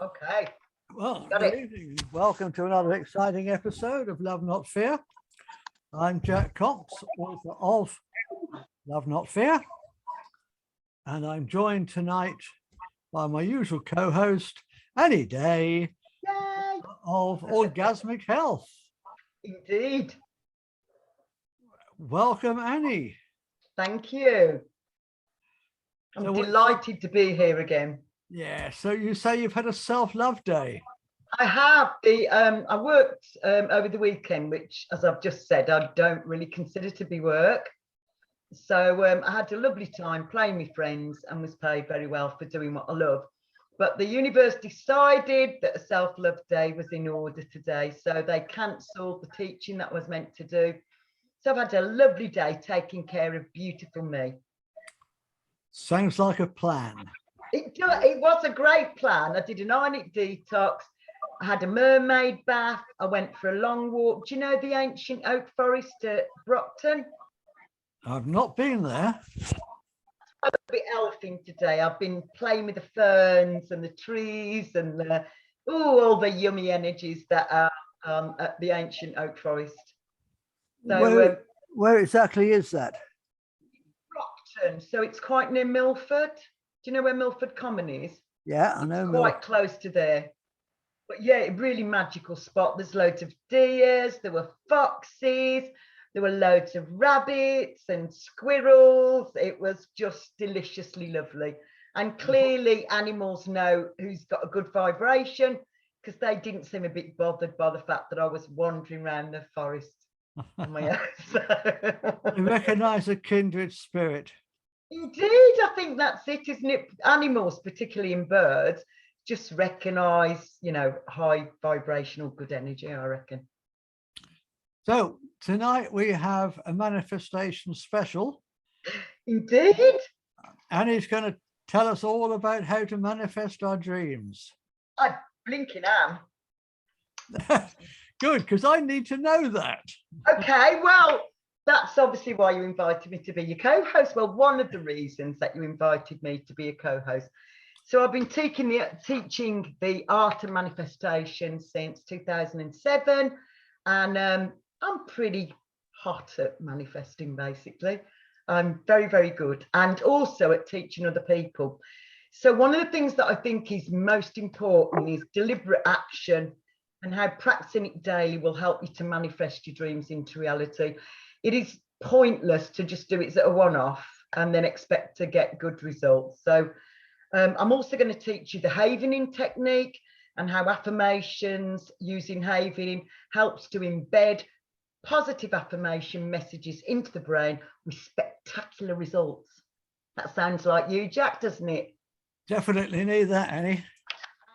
Okay. Well, Got good it. evening. Welcome to another exciting episode of Love Not Fear. I'm Jack Cox, author of Love Not Fear, and I'm joined tonight by my usual co-host, Annie Day, Yay. of Orgasmic Health. Indeed. Welcome, Annie. Thank you. I'm So delighted to be here again. Yeah, so you say you've had a self-love day. I have. I worked over the weekend, which, as I've just said, I don't really consider to be work. So I had a lovely time playing with friends and was paid very well for doing what I love. But the universe decided that a self-love day was in order today. So they cancelled the teaching that I was meant to do. So I've had a lovely day taking care of beautiful me. Sounds like a plan. It was a great plan. I did an ionic detox. I had a mermaid bath. I went for a long walk. Do you know the ancient oak forest at Brockton? I've not been there. I'm a bit elfing today. I've been playing with the ferns and the trees and all the yummy energies that are at the ancient oak forest. So, where exactly is that? Brockton. So it's quite near Milford. Do you know where Milford Common is? Yeah, I know. It's quite close to there. But yeah, really magical spot. There's loads of deers, there were foxes, there were loads of rabbits and squirrels. It was just deliciously lovely. And clearly animals know who's got a good vibration, because they didn't seem a bit bothered by the fact that I was wandering around the forest on my own. You recognise a kindred spirit. Indeed, I think that's it, isn't it? Animals, particularly in birds, just recognise, high vibrational good energy, I reckon. So tonight we have a manifestation special. Indeed. Annie's going to tell us all about how to manifest our dreams. I blinking am. Good, because I need to know that. Okay, well, that's obviously why you invited me to be your co-host. Well, one of the reasons that you invited me to be a co-host. So I've been teaching the art of manifestation since 2007, and I'm pretty hot at manifesting, basically. I'm very, very good, and also at teaching other people. So one of the things that I think is most important is deliberate action, and how practicing it daily will help you to manifest your dreams into reality. It is pointless to just do it as a one-off and then expect to get good results. So I'm also going to teach you the havening technique and how affirmations using havening helps to embed positive affirmation messages into the brain with spectacular results. That sounds like you, Jack, doesn't it? Definitely need that, Annie.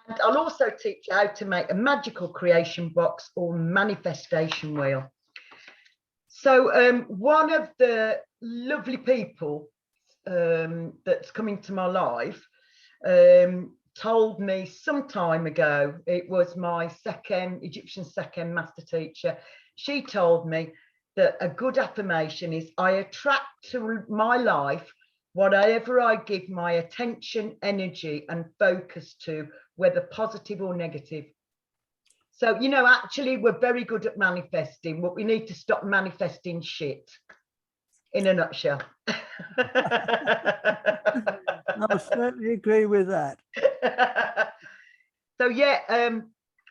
And I'll also teach you how to make a magical creation box or manifestation wheel. So one of the lovely people that's coming to my life told me some time ago, it was my Egyptian second master teacher. She told me that a good affirmation is, I attract to my life whatever I give my attention, energy and focus to, whether positive or negative. So, actually we're very good at manifesting, but we need to stop manifesting shit, in a nutshell. I certainly agree with that. So yeah,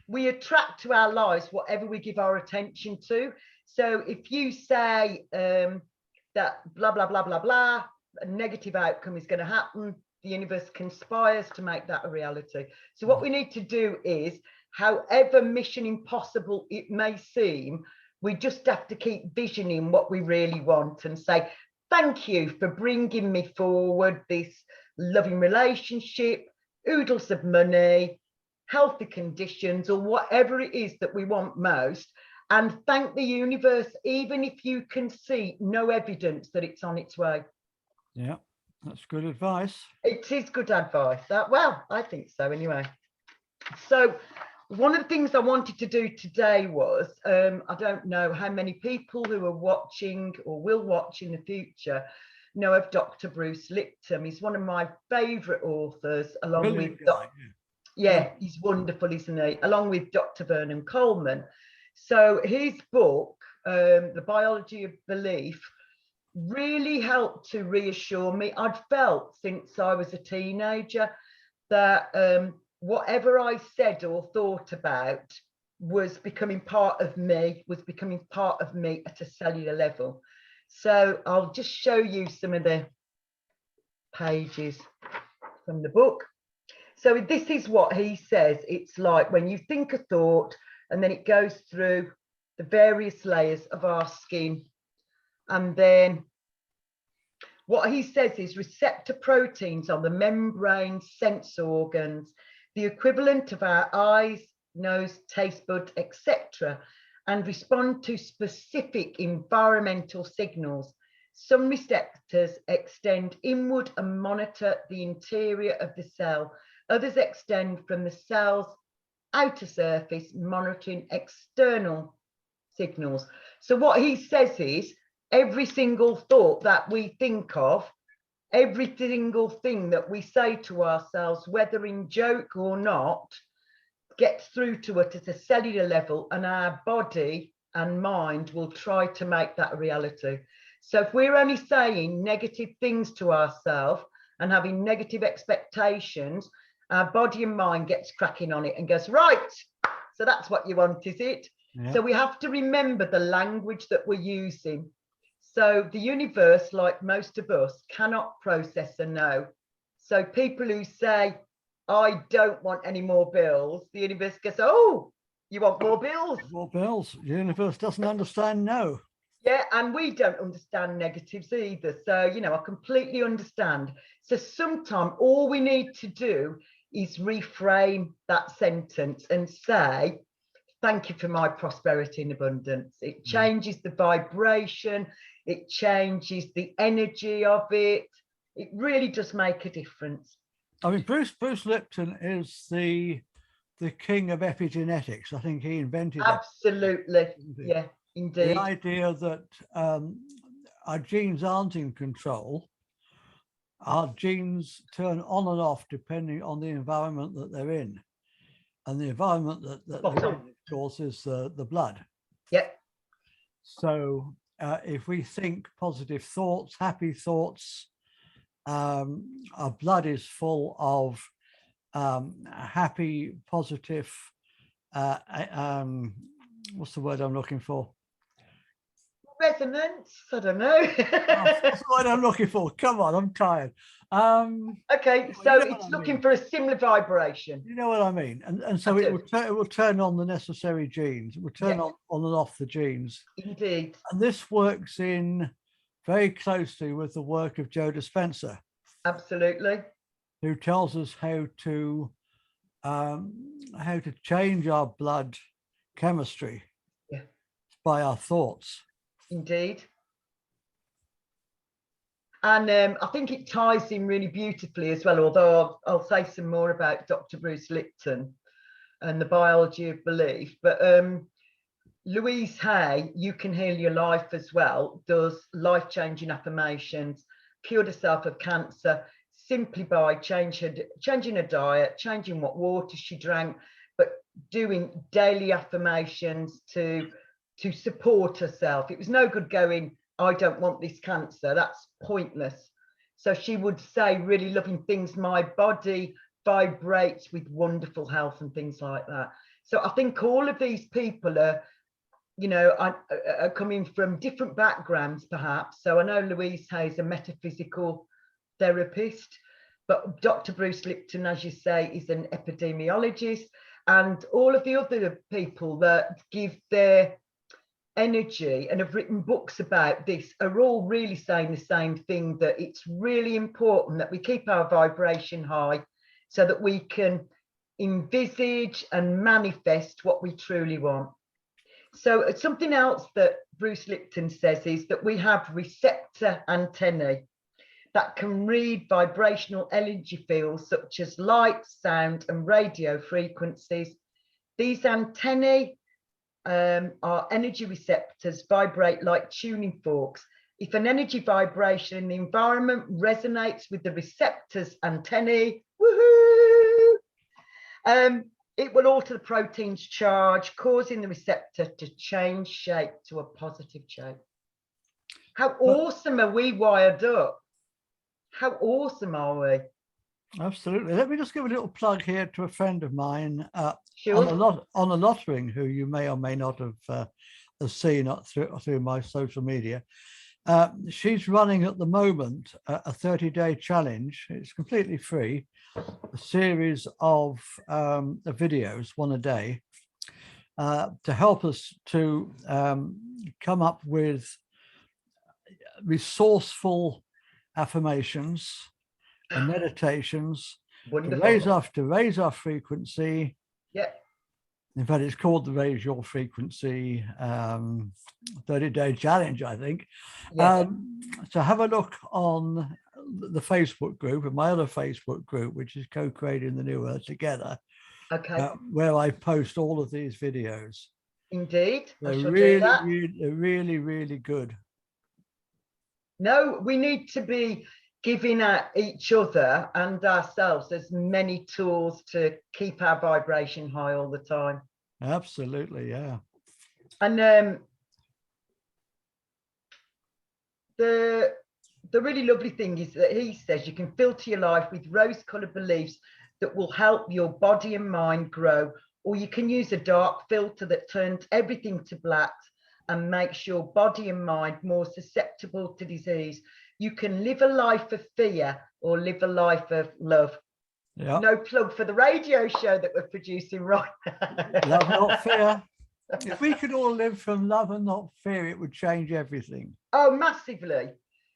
we attract to our lives whatever we give our attention to. So if you say that blah blah blah blah blah, a negative outcome is going to happen, the universe conspires to make that a reality. So what we need to do is, however mission impossible it may seem, we just have to keep visioning what we really want and say, thank you for bringing me forward this loving relationship, oodles of money, healthy conditions, or whatever it is that we want most. And thank the universe, even if you can see no evidence that it's on its way. Yeah, that's good advice. It is good advice. Well, I think so anyway. So one of the things I wanted to do today was, I don't know how many people who are watching or will watch in the future know of Dr. Bruce Lipton. He's one of my favourite authors, along with Yeah, he's wonderful, isn't he? Along with Dr. Vernon Coleman. So his book, The Biology of Belief, really helped to reassure me. I'd felt since I was a teenager that whatever I said or thought about was becoming part of me, at a cellular level. So I'll just show you some of the pages from the book. So this is what he says it's like when you think a thought, and then it goes through the various layers of our skin. And then what he says is receptor proteins on the membrane sense organs, the equivalent of our eyes, nose, taste bud, etc., and respond to specific environmental signals. Some receptors extend inward and monitor the interior of the cell. Others extend from the cell's outer surface, monitoring external signals. So what he says is every single thought that we think of, every single thing that we say to ourselves, whether in joke or not, gets through to us at a cellular level, and our body and mind will try to make that a reality. So if we're only saying negative things to ourselves and having negative expectations, our body and mind gets cracking on it and goes, right, so that's what you want, is it? Yeah. So we have to remember the language that we're using. So the universe, like most of us, cannot process a no. So people who say, I don't want any more bills, the universe goes, oh, you want more bills? More bills. The universe doesn't understand no. Yeah, and we don't understand negatives either. So, you know, I completely understand. So sometimes all we need to do is reframe that sentence and say, thank you for my prosperity and abundance. It changes the vibration. It changes the energy of it. It really does make a difference. I mean, Bruce Lipton is the king of epigenetics. I think he invented it. Absolutely. Yeah, indeed. The idea that our genes aren't in control. Our genes turn on and off depending on the environment that they're in. And the environment that they're in, of course, is the blood. Yep. So if we think positive thoughts, happy thoughts, our blood is full of happy, positive, what's the word I'm looking for? Resonance, I don't know. That's what I'm looking for. Come on, I'm tired. Okay, so it's looking for a similar vibration. You know what I mean? And so it will turn on the necessary genes. It will turn on and off the genes. Indeed. And this works in very closely with the work of Joe Dispenza. Absolutely. Who tells us how to change our blood chemistry by our thoughts. Indeed. And I think it ties in really beautifully as well, although I'll say some more about Dr. Bruce Lipton and the biology of belief. But Louise Hay, You Can Heal Your Life as well, does life-changing affirmations, cured herself of cancer simply by changing her diet, changing what water she drank, but doing daily affirmations to support herself. It was no good going, I don't want this cancer, that's pointless. So she would say really loving things, my body vibrates with wonderful health and things like that. So I think all of these people are, you know, are coming from different backgrounds perhaps. So I know Louise Hay is a metaphysical therapist, but Dr. Bruce Lipton, as you say, is an epidemiologist, and all of the other people that give their energy and have written books about this are all really saying the same thing, that it's really important that we keep our vibration high so that we can envisage and manifest what we truly want. So something else that Bruce Lipton says is that we have receptor antennae that can read vibrational energy fields such as light, sound and radio frequencies. These antennae our energy receptors vibrate like tuning forks. If an energy vibration in the environment resonates with the receptors antennae, woohoo, It will alter the protein's charge, causing the receptor to change shape to a positive shape. How awesome are we wired up? How awesome are we? Absolutely. Let me just give a little plug here to a friend of mine Sure. on the Lottering, who you may or may not have seen through my social media. She's running at the moment a 30-day challenge. It's completely free, a series of videos, one a day, to help us to come up with resourceful affirmations and meditations to raise our frequency. Yeah. In fact, it's called the Raise Your Frequency 30-day challenge, I think. Yeah. So have a look on the Facebook group and my other Facebook group, which is Co-Creating the New Earth Together. Okay. Where I post all of these videos. Indeed. They're I shall really, do that. really, really good. No, we need to be giving each other and ourselves as many tools to keep our vibration high all the time. Absolutely, yeah. And the really lovely thing is that he says you can filter your life with rose-colored beliefs that will help your body and mind grow, or you can use a dark filter that turns everything to black and makes your body and mind more susceptible to disease. You can live a life of fear or live a life of love. Yeah. No plug for the radio show that we're producing right now. Love, not fear. If we could all live from love and not fear, it would change everything. Oh, massively.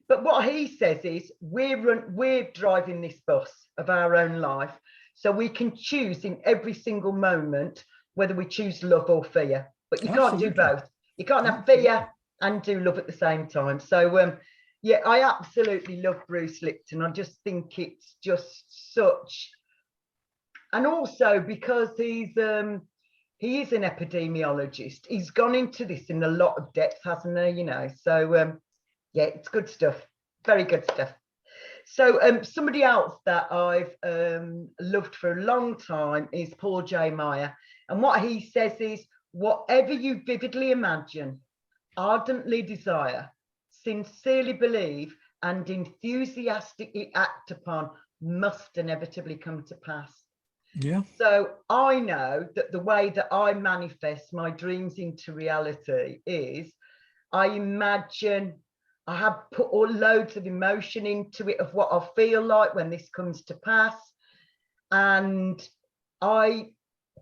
But what he says is we're driving this bus of our own life, so we can choose in every single moment whether we choose love or fear. But you can't do both. You can't have fear and do love at the same time. So yeah, I absolutely love Bruce Lipton. I just think it's just such, and also because he is an epidemiologist. He's gone into this in a lot of depth, hasn't he? You know, so yeah, it's good stuff. Very good stuff. So somebody else that I've loved for a long time is Paul J. Meyer. And what he says is, whatever you vividly imagine, ardently desire, sincerely believe, and enthusiastically act upon must inevitably come to pass. Yeah. So I know that the way that I manifest my dreams into reality is I imagine, I have put all loads of emotion into it of what I feel like when this comes to pass. And I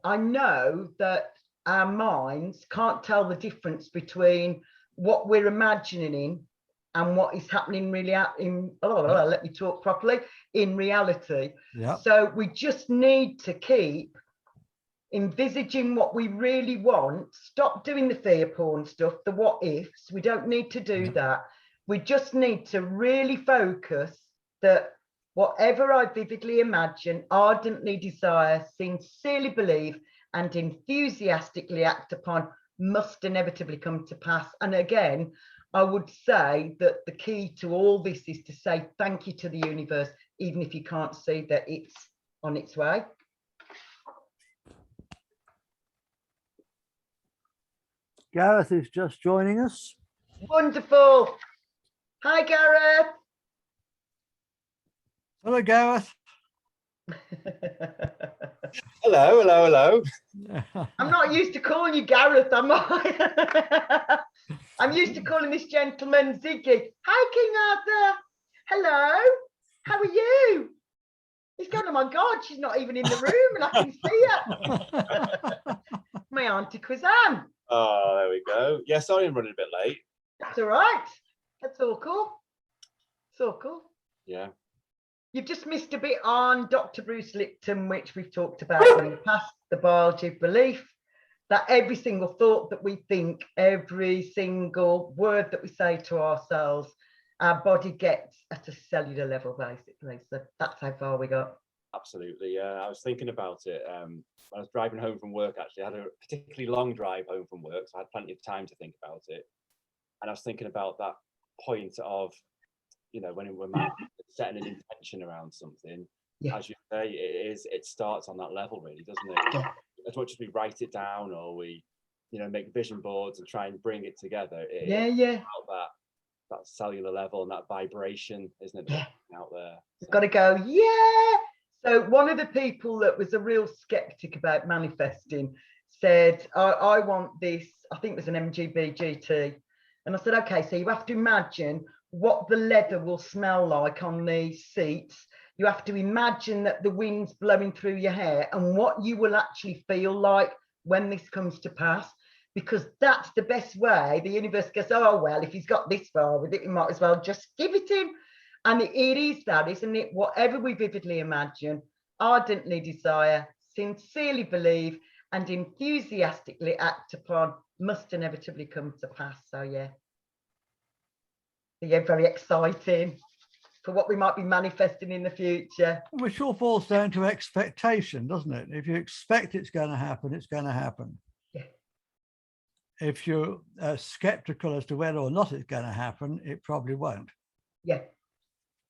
know that our minds can't tell the difference between what we're imagining and what is happening really let me talk properly, in reality. Yeah. So we just need to keep envisaging what we really want, stop doing the fear porn stuff, the what ifs. We don't need to do that. We just need to really focus that whatever I vividly imagine, ardently desire, sincerely believe, and enthusiastically act upon must inevitably come to pass. And again, I would say that the key to all this is to say thank you to the universe, even if you can't see that it's on its way. Gareth is just joining us. Wonderful. Hi, Gareth. Hello, Gareth. Hello, hello, hello. I'm not used to calling you Gareth, am I? I'm used to calling this gentleman Ziggy. Hi, King Arthur. Hello. How are you? He's going, oh my God, she's not even in the room and I can see her. My Auntie Quizam. Oh, there we go. Yeah, sorry I'm running a bit late. That's all right. That's all cool. It's all cool. Yeah. You've just missed a bit on Dr. Bruce Lipton, which we've talked about in the past, the biology of belief, that every single thought that we think, every single word that we say to ourselves, our body gets at a cellular level, basically. So that's how far we got. Absolutely. Yeah, I was thinking about it. When I was driving home from work, actually, I had a particularly long drive home from work, so I had plenty of time to think about it. And I was thinking about that point of, you know, when we're setting an intention around something, as you say, it starts on that level, really, doesn't it? Yeah. As much as we write it down or we, make vision boards and try and bring it together, it's about that cellular level and that vibration, isn't it, out there? You've got to go, yeah. So one of the people that was a real skeptic about manifesting said, I want this, I think it was an MGB GT. And I said, okay, so you have to imagine what the leather will smell like on the seats. You have to imagine that the wind's blowing through your hair and what you will actually feel like when this comes to pass, because that's the best way. The universe goes, oh, well, if he's got this far with it, we might as well just give it him. And it is that, isn't it? Whatever we vividly imagine, ardently desire, sincerely believe, and enthusiastically act upon must inevitably come to pass. So, yeah, very exciting for what we might be manifesting in the future. Which all boils down to expectation, doesn't it? If you expect it's going to happen, it's going to happen. Yeah. If you're skeptical as to whether or not it's going to happen, it probably won't. Yeah.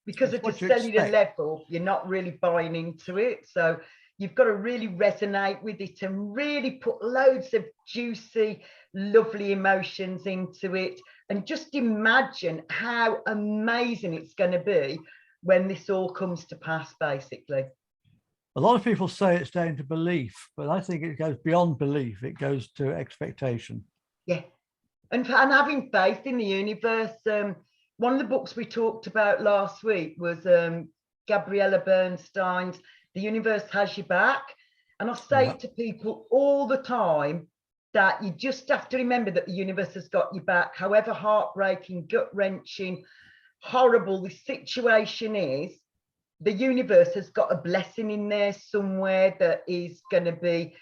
Because at a cellular level, you're not really buying into it. So you've got to really resonate with it and really put loads of juicy, lovely emotions into it. And just imagine how amazing it's going to be when this all comes to pass, basically. A lot of people say it's down to belief, but I think it goes beyond belief. It goes to expectation. Yeah. And having faith in the universe. One of the books we talked about last week was Gabriella Bernstein's The Universe Has Your Back. And I say to people all the time that you just have to remember that the universe has got your back, however heartbreaking, gut-wrenching, horrible the situation is. The universe has got a blessing in there somewhere that is going to be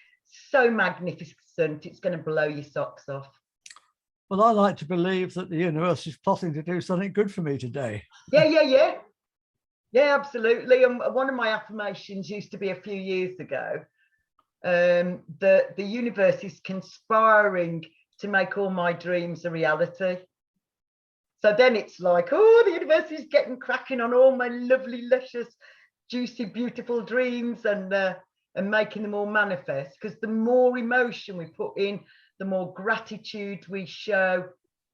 so magnificent, it's going to blow your socks off. Well, I like to believe that the universe is plotting to do something good for me today. Yeah, absolutely. And one of my affirmations used to be a few years ago, that the universe is conspiring to make all my dreams a reality. So then it's like, oh, the universe is getting cracking on all my lovely, luscious, juicy, beautiful dreams and making them all manifest. Because the more emotion we put in, the more gratitude we show,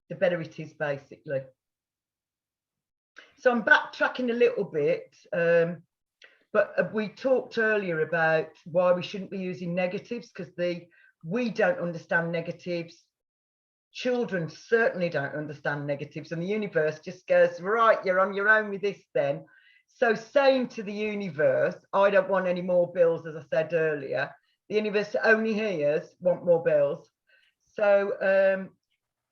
the better it is, basically. So I'm backtracking a little bit, but we talked earlier about why we shouldn't be using negatives, because we don't understand negatives. Children certainly don't understand negatives, and the universe just goes, right, you're on your own with this then. So saying to the universe, I don't want any more bills, as I said earlier, the universe only hears, want more bills. So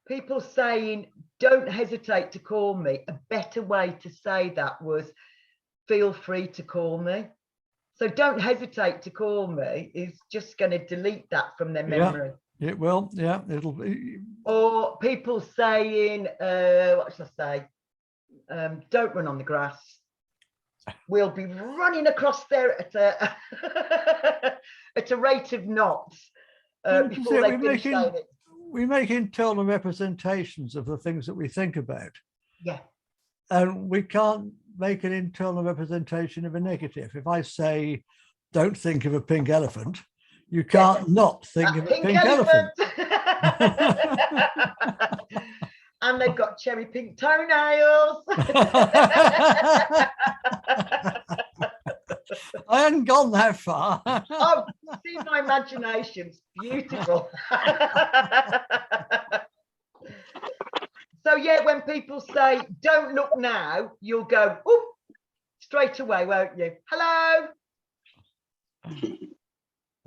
people saying, don't hesitate to call me. A better way to say that was, feel free to call me. So don't hesitate to call me is just going to delete that from their memory. Yeah, it will. Yeah, it'll be. Or people saying, what should I say? Don't run on the grass. We'll be running across there at a, at a rate of knots. Before they finish saying it. We make internal representations of the things that we think about. Yeah. And we can't make an internal representation of a negative. If I say, don't think of a pink elephant, you can't not think of a pink elephant. And they've got cherry pink toenails. I hadn't gone that far. Oh, see, my imagination's beautiful. So yeah, when people say, don't look now, you'll go, oh, straight away, won't you? Hello.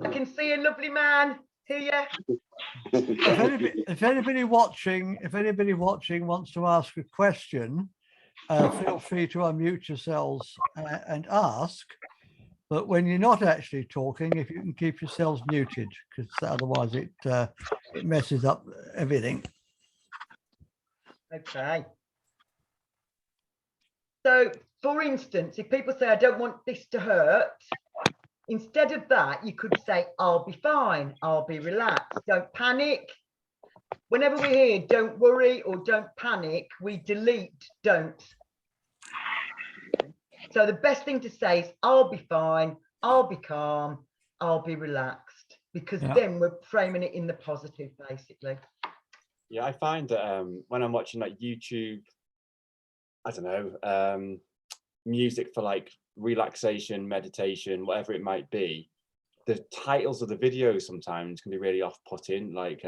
I can see a lovely man here. If anybody watching wants to ask a question, feel free to unmute yourselves and ask. But when you're not actually talking, if you can keep yourselves muted, because otherwise it messes up everything. Okay. So, for instance, if people say, I don't want this to hurt, instead of that, you could say, I'll be fine, I'll be relaxed, don't panic. Whenever we hear don't worry or don't panic, we delete don't. So the best thing to say is, I'll be fine, I'll be calm, I'll be relaxed, because then we're framing it in the positive, basically. Yeah, I find that when I'm watching like YouTube, I don't know, music for like relaxation, meditation, whatever it might be, the titles of the videos sometimes can be really off-putting, like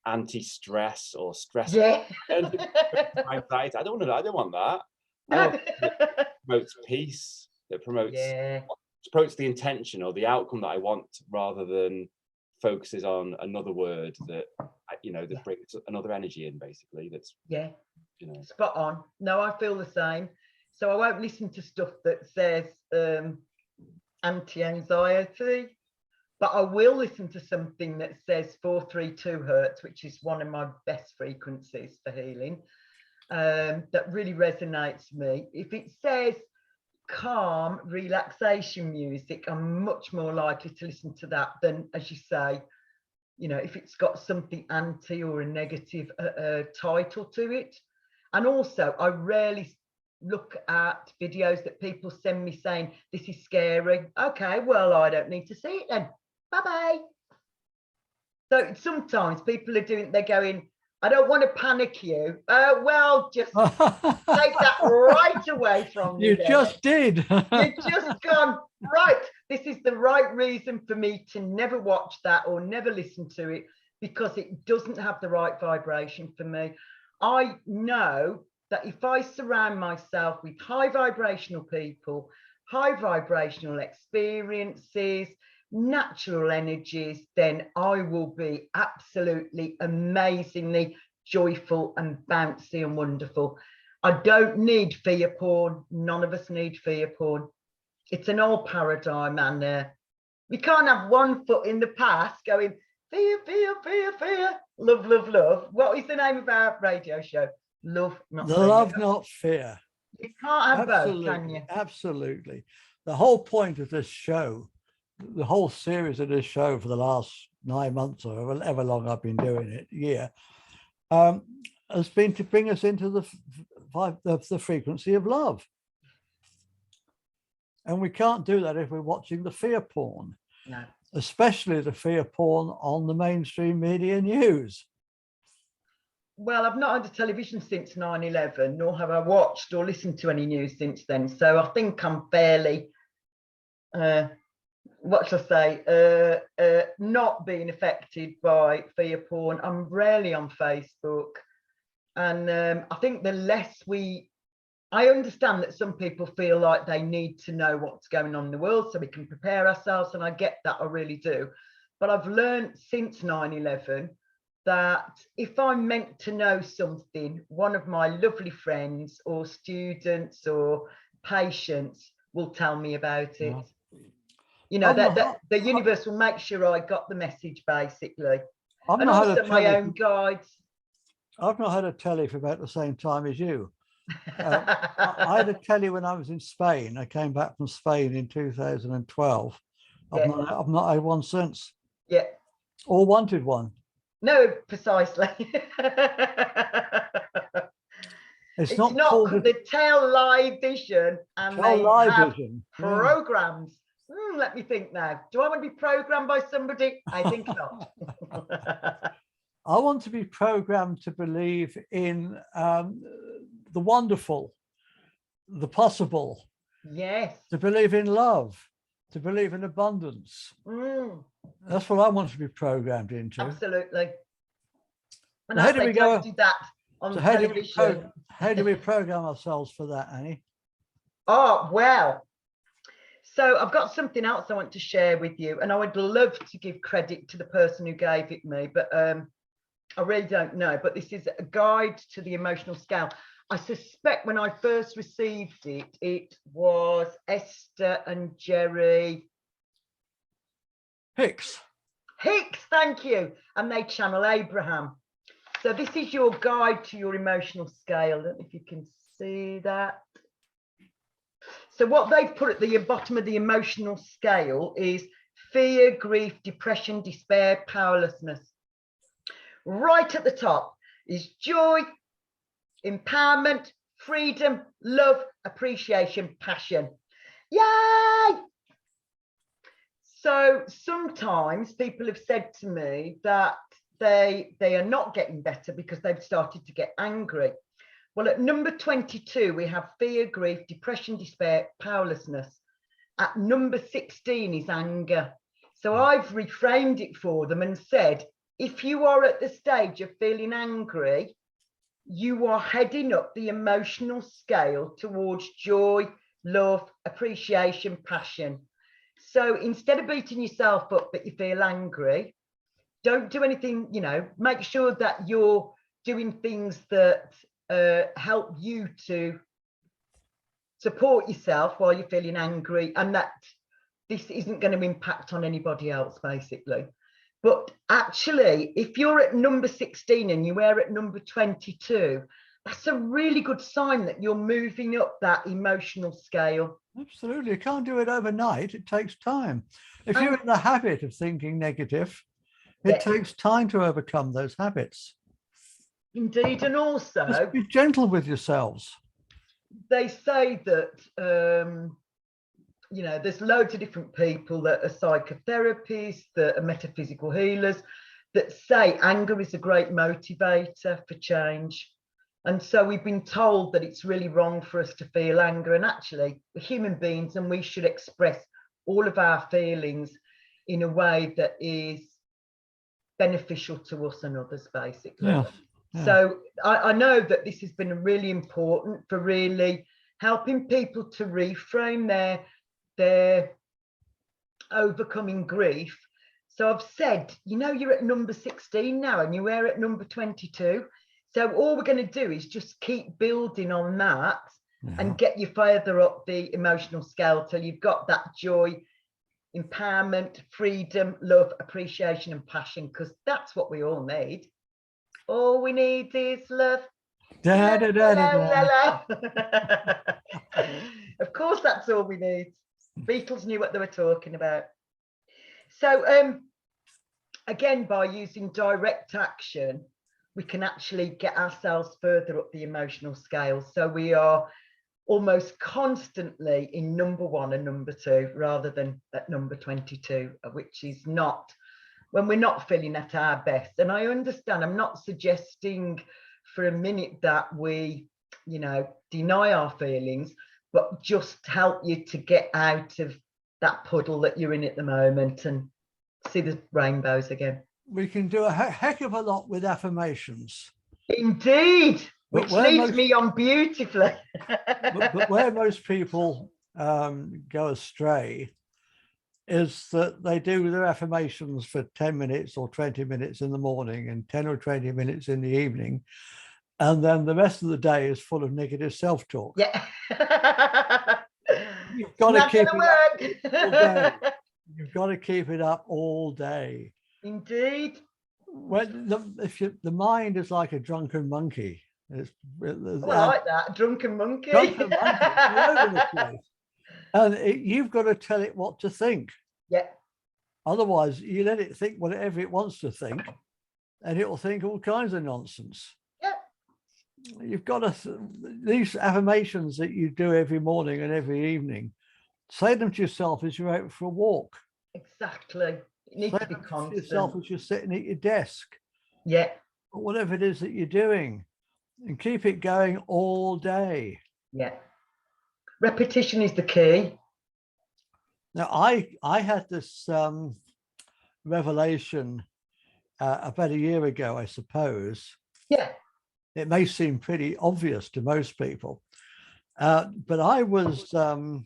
anti-stress or stress. Yeah. Anxiety. I don't want that. It promotes peace. It promotes the intention or the outcome that I want, rather than focuses on another word that that brings another energy in, basically. That's spot on. No, I feel the same. So I won't listen to stuff that says anti-anxiety, but I will listen to something that says 432 hertz, which is one of my best frequencies for healing. That really resonates with me. If it says calm relaxation music, I'm much more likely to listen to that than, as you say, if it's got something anti or a negative title to it. And also, I rarely look at videos that people send me saying, this is scary. Okay, well, I don't need to see it then. Bye-bye. So sometimes people they're going, I don't want to panic you. Well, just take that right away from you. You just did. You've just gone, right, this is the right reason for me to never watch that or never listen to it, because it doesn't have the right vibration for me. I know that if I surround myself with high vibrational people, high vibrational experiences, natural energies, then I will be absolutely amazingly joyful and bouncy and wonderful. I don't need fear porn. None of us need fear porn. It's an old paradigm, and we can't have one foot in the past going fear, fear, fear, fear, love, love, love. What is the name of our radio show? Love, not fear. Love, not fear. You can't have both, can you? Absolutely. The whole point of this show, the whole series of this show for the last 9 months or however long I've been doing it, has been to bring us into the frequency of love. And we can't do that if we're watching the fear porn. No. Especially the fear porn on the mainstream media news. Well, I've not had a television since 9/11, nor have I watched or listened to any news since then. So I think I'm fairly, what shall I say, not being affected by fear porn. I'm rarely on Facebook. And I think the less I understand that some people feel like they need to know what's going on in the world so we can prepare ourselves. And I get that, I really do. But I've learned since 9/11 that if I'm meant to know something, one of my lovely friends or students or patients will tell me about it. The universe will make sure I got the message, basically. And also my own guides. I've not had a telly for about the same time as you. I had a telly when I was in Spain. I came back from Spain in 2012. I've not had one since. Yeah. Or wanted one. No, precisely. It's not the Tell Live Vision, and they have programs. Let me think now. Do I want to be programmed by somebody? I think not. I want to be programmed to believe in the wonderful, the possible. Yes. To believe in love, to believe in abundance. That's what I want to be programmed into. Absolutely. And how do we go? Do that on television. How do we program ourselves for that, Annie? Oh, well. So I've got something else I want to share with you, and I would love to give credit to the person who gave it me, but I really don't know. But this is a guide to the emotional scale. I suspect when I first received it, it was Esther and Jerry Hicks, thank you. And they channel Abraham. So this is your guide to your emotional scale. I don't know if you can see that. So what they've put at the bottom of the emotional scale is fear, grief, depression, despair, powerlessness. Right at the top is joy, empowerment, freedom, love, appreciation, passion. Yay! So sometimes people have said to me that they are not getting better because they've started to get angry. Well, at number 22, we have fear, grief, depression, despair, powerlessness. At number 16 is anger. So I've reframed it for them and said, if you are at the stage of feeling angry, you are heading up the emotional scale towards joy, love, appreciation, passion. So instead of beating yourself up that you feel angry, don't do anything, you know, make sure that you're doing things that help you to support yourself while you're feeling angry, and that this isn't going to impact on anybody else, basically. But actually, if you're at number 16 and you are at number 22, that's a really good sign that you're moving up that emotional scale. Absolutely. You can't do it overnight. It takes time. If you're in the habit of thinking negative, it takes time to overcome those habits. Indeed. And also, just be gentle with yourselves. They say that, you know, there's loads of different people that are psychotherapists, that are metaphysical healers, that say anger is a great motivator for change. And so we've been told that it's really wrong for us to feel anger. And actually, we're human beings and we should express all of our feelings in a way that is beneficial to us and others, basically. Yeah. Yeah. So I know that this has been really important for really helping people to reframe their overcoming grief. So I've said, you know, you're at number 16 now and you were at number 22. So all we're going to do is just keep building on that and get you further up the emotional scale till you've got that joy, empowerment, freedom, love, appreciation and passion, because that's what we all need. All we need is love. Da, da, da, da, da. Of course, that's all we need. Beatles knew what they were talking about. So again, by using direct action, we can actually get ourselves further up the emotional scale. So we are almost constantly in number 1 and number 2 rather than at number 22, which is not when we're not feeling at our best. And I understand, I'm not suggesting for a minute that we, you know, deny our feelings, but just help you to get out of that puddle that you're in at the moment and see the rainbows again. We can do a heck of a lot with affirmations. Indeed, which leads me on beautifully. but where most people go astray is that they do their affirmations for 10 minutes or 20 minutes in the morning and 10 or 20 minutes in the evening. And then the rest of the day is full of negative self-talk. Yeah. You've got to keep it up all day. You've got to keep it up all day. Indeed. Well, the mind is like a drunken monkey. I like that, drunken monkey. Drunken monkey, all over the place. And you've got to tell it what to think. Yeah. Otherwise, you let it think whatever it wants to think, and it will think all kinds of nonsense. Yeah. You've got to, these affirmations that you do every morning and every evening, say them to yourself as you're out for a walk. Exactly. It needs to be constant. To yourself as you're sitting at your desk. Yeah. Or whatever it is that you're doing, and keep it going all day. Yeah. Repetition is the key. Now, I had this revelation about a year ago, I suppose. Yeah. It may seem pretty obvious to most people, but I was, when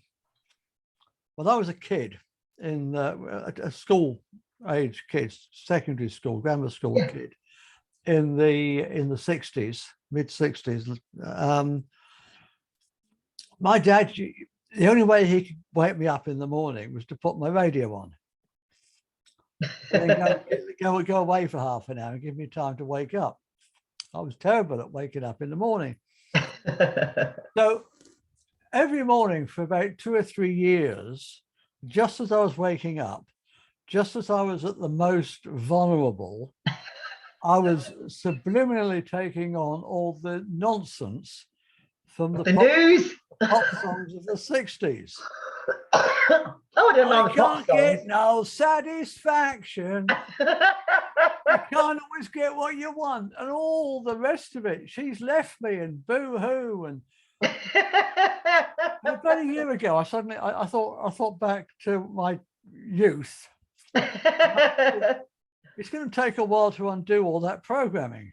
I was a kid, in a school age kid, secondary school, grammar school kid, in the 60s, mid 60s. My dad, the only way he could wake me up in the morning was to put my radio on. And then go away for half an hour and give me time to wake up. I was terrible at waking up in the morning. So every morning for about 2 or 3 years, just as I was waking up, just as I was at the most vulnerable, I was subliminally taking on all the nonsense from the The news. pop songs of the 60s. Oh, I don't know I the pop can't get songs. no satisfaction. You can't always get what you want, and all the rest of it. She's left me, and boo-hoo. And about a year ago, I suddenly I thought back to my youth. It's going to take a while to undo all that programming.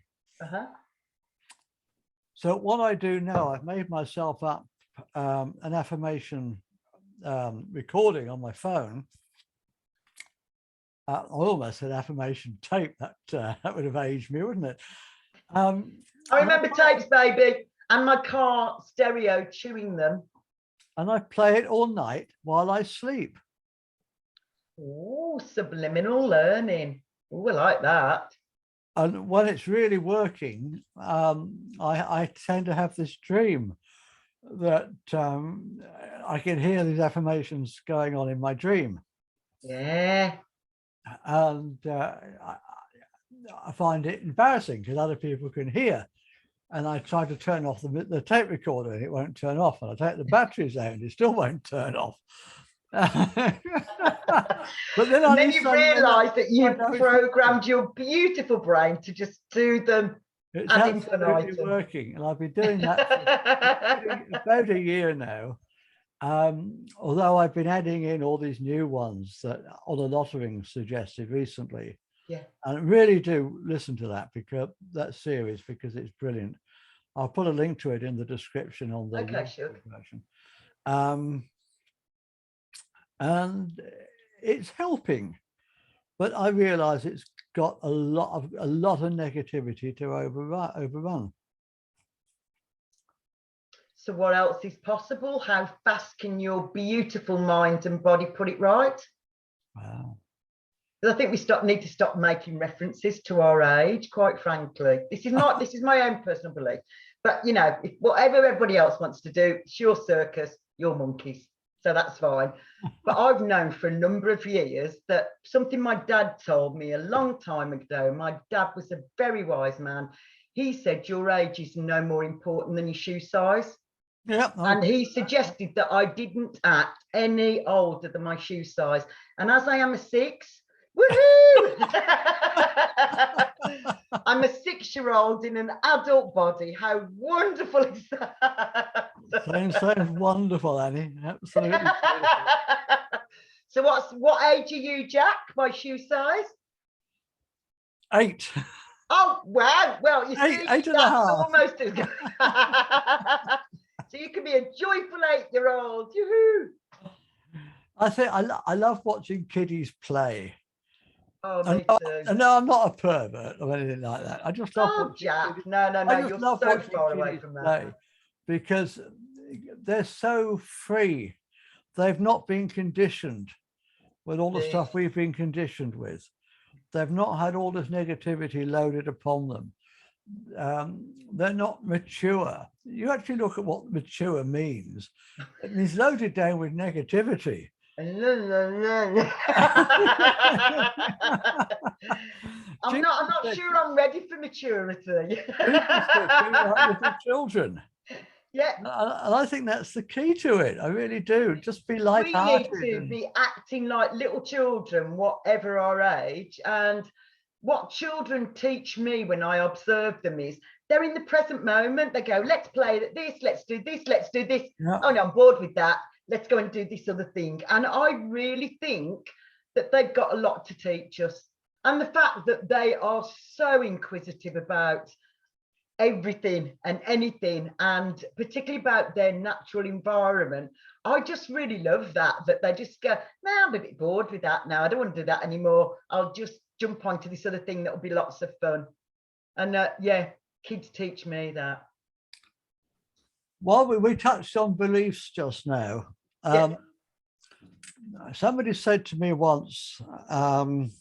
So what I do now, I've made myself up an affirmation recording on my phone. I almost said affirmation tape. That would have aged me, wouldn't it? I remember tapes, baby, and my car stereo chewing them. And I play it all night while I sleep. Oh, subliminal learning. Oh, I like that. And when it's really working, I tend to have this dream that I can hear these affirmations going on in my dream. Yeah. And I find it embarrassing because other people can hear. And I try to turn off the tape recorder and it won't turn off. And I take the batteries out and it still won't turn off. But then you realise that you've programmed your beautiful brain to just do them. It's absolutely working, and I've been doing that for about a year now. Although I've been adding in all these new ones that Lottering suggested recently. Yeah, and really do listen to that series because it's brilliant. I'll put a link to it in the description on the version. And it's helping, but I realize it's got a lot of negativity to overrun. So what else is possible? How fast can your beautiful mind and body put it right? Wow. I think we need to stop making references to our age, quite frankly. This is my own personal belief. But you know, if whatever everybody else wants to do, it's your circus, your monkeys. So that's fine. But I've known for a number of years that something my dad told me a long time ago. My dad was a very wise man. He said your age is no more important than your shoe size. Yeah. And he suggested that I didn't act any older than my shoe size. And as I am a 6, woohoo! I'm a 6-year-old in an adult body. How wonderful is that? Sounds wonderful, Annie. Absolutely. So what age are you, Jack, by shoe size? 8. Oh, wow. Well, you see, 8 and a that's half. almost as good. So you can be a joyful 8-year-old. Yoo-hoo. I think I love watching kiddies play. Oh, me too. No, I'm not a pervert or anything like that. I just love watching Jack. kiddies. No, you're so far away from that. Because they're so free. They've not been conditioned with all the stuff we've been conditioned with. They've not had all this negativity loaded upon them. They're not mature. You actually look at what mature means. It means loaded down with negativity. I'm not sure I'm ready for maturity. Like little children. Yeah, and I think that's the key to it. I really do. Just be light-hearted. We need to be acting like little children, whatever our age. And what children teach me when I observe them is they're in the present moment. They go, let's play this, let's do this, let's do this. Yeah. Oh no, I'm bored with that. Let's go and do this other thing. And I really think that they've got a lot to teach us. And the fact that they are so inquisitive about everything and anything, and particularly about their natural environment. I just really love that they just go, no, I'm a bit bored with that now. I don't want to do that anymore. I'll just jump onto this other thing that will be lots of fun. And yeah, kids teach me that. Well, we touched on beliefs just now. Somebody said to me once, it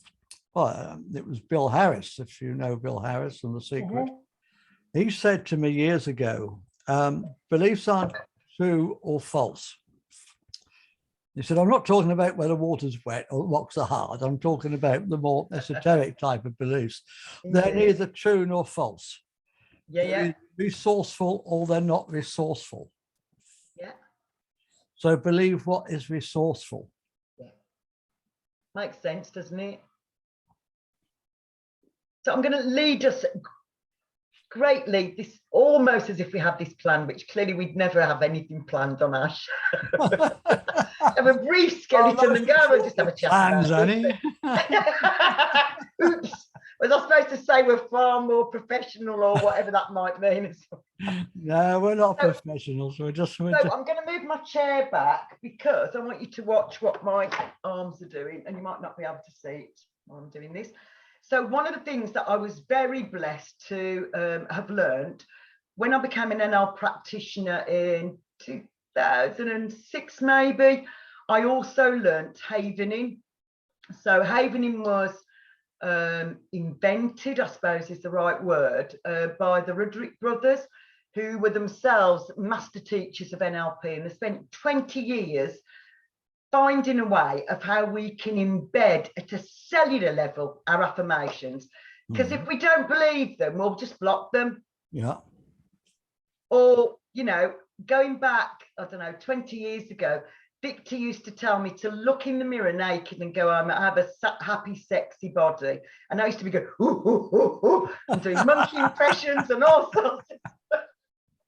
was Bill Harris, if you know Bill Harris and The Secret. He said to me years ago, beliefs aren't true or false. He said, I'm not talking about whether water's wet or rocks are hard. I'm talking about the more esoteric type of beliefs. They're neither true nor false. Yeah. Resourceful or they're not resourceful. Yeah. So believe what is resourceful. Yeah. Makes sense, doesn't it? So I'm going to lead us greatly, this almost as if we have this plan, which clearly we'd never have anything planned on our show. Have a brief skeleton and go and just have a chat. Plans, Annie. Oops. Was I supposed to say we're far more professional or whatever that might mean? No, we're not professionals. We're just. So I'm going to move my chair back because I want you to watch what my arms are doing, and you might not be able to see it while I'm doing this. So one of the things that I was very blessed to have learned when I became an NL practitioner in 2006, maybe, I also learned havening. So havening was invented, I suppose is the right word, by the Roderick brothers, who were themselves master teachers of NLP, and they spent 20 years finding a way of how we can embed at a cellular level our affirmations. Because if we don't believe them, we'll just block them. Yeah. Or, you know, going back, I don't know, 20 years ago, Victor used to tell me to look in the mirror naked and go, I have a happy, sexy body. And I used to be going, ooh, ooh, ooh, ooh, and doing monkey impressions and all sorts of stuff,